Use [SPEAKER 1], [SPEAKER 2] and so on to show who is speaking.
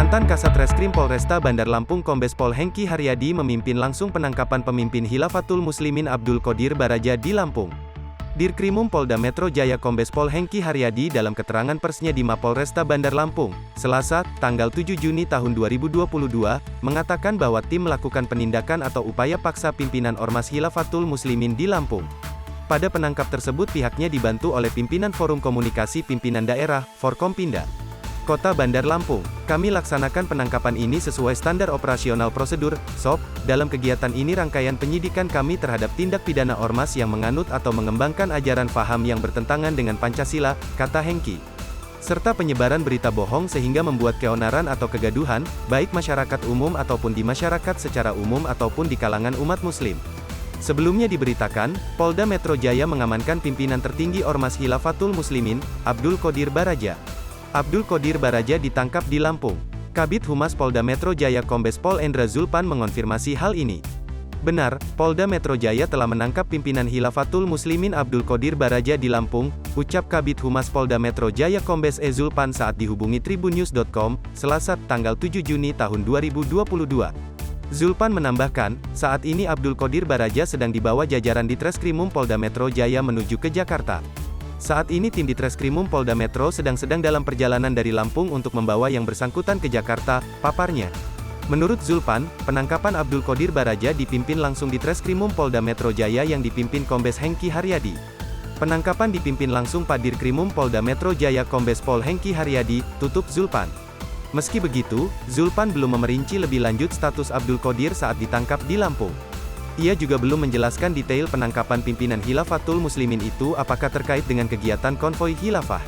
[SPEAKER 1] Mantan Kasat Reskrim Polresta Bandar Lampung Kombes Pol Hengki Haryadi memimpin langsung penangkapan pemimpin Khilafatul Muslimin Abdul Qodir Baraja di Lampung. Dirkrimum Polda Metro Jaya Kombes Pol Hengki Haryadi dalam keterangan persnya di Mapolresta Bandar Lampung, Selasa, tanggal 7 Juni tahun 2022, mengatakan bahwa tim melakukan penindakan atau upaya paksa pimpinan Ormas Khilafatul Muslimin di Lampung. Pada penangkap tersebut pihaknya dibantu oleh pimpinan Forum Komunikasi Pimpinan Daerah, Forkompinda Kota Bandar Lampung. Kami laksanakan penangkapan ini sesuai standar operasional prosedur, SOP. Dalam kegiatan ini rangkaian penyidikan kami terhadap tindak pidana ormas yang menganut atau mengembangkan ajaran faham yang bertentangan dengan Pancasila, kata Hengki. Serta penyebaran berita bohong sehingga membuat keonaran atau kegaduhan, baik masyarakat umum ataupun di masyarakat secara umum ataupun di kalangan umat muslim. Sebelumnya diberitakan, Polda Metro Jaya mengamankan pimpinan tertinggi Ormas Khilafatul Muslimin, Abdul Qodir Baraja. Abdul Qodir Baraja ditangkap di Lampung. Kabid Humas Polda Metro Jaya Kombes Pol Endra Zulpan mengonfirmasi hal ini. Benar, Polda Metro Jaya telah menangkap pimpinan Khilafatul Muslimin Abdul Qodir Baraja di Lampung, ucap Kabid Humas Polda Metro Jaya Kombes E Zulpan saat dihubungi tribunnews.com, Selasa, tanggal 7 Juni tahun 2022. Zulpan menambahkan, saat ini Abdul Qodir Baraja sedang dibawa jajaran di Treskrimum Polda Metro Jaya menuju ke Jakarta. Saat ini tim di Treskrimum Polda Metro sedang dalam perjalanan dari Lampung untuk membawa yang bersangkutan ke Jakarta, paparnya. Menurut Zulpan, penangkapan Abdul Qodir Baraja dipimpin langsung di Treskrimum Polda Metro Jaya yang dipimpin Kombes Hengki Haryadi. Penangkapan dipimpin langsung Padirkrimum Polda Metro Jaya Kombes Pol Hengki Haryadi, tutup Zulpan. Meski begitu, Zulpan belum memerinci lebih lanjut status Abdul Qodir saat ditangkap di Lampung. Ia juga belum menjelaskan detail penangkapan pimpinan Khilafatul Muslimin itu apakah terkait dengan kegiatan konvoi khilafah.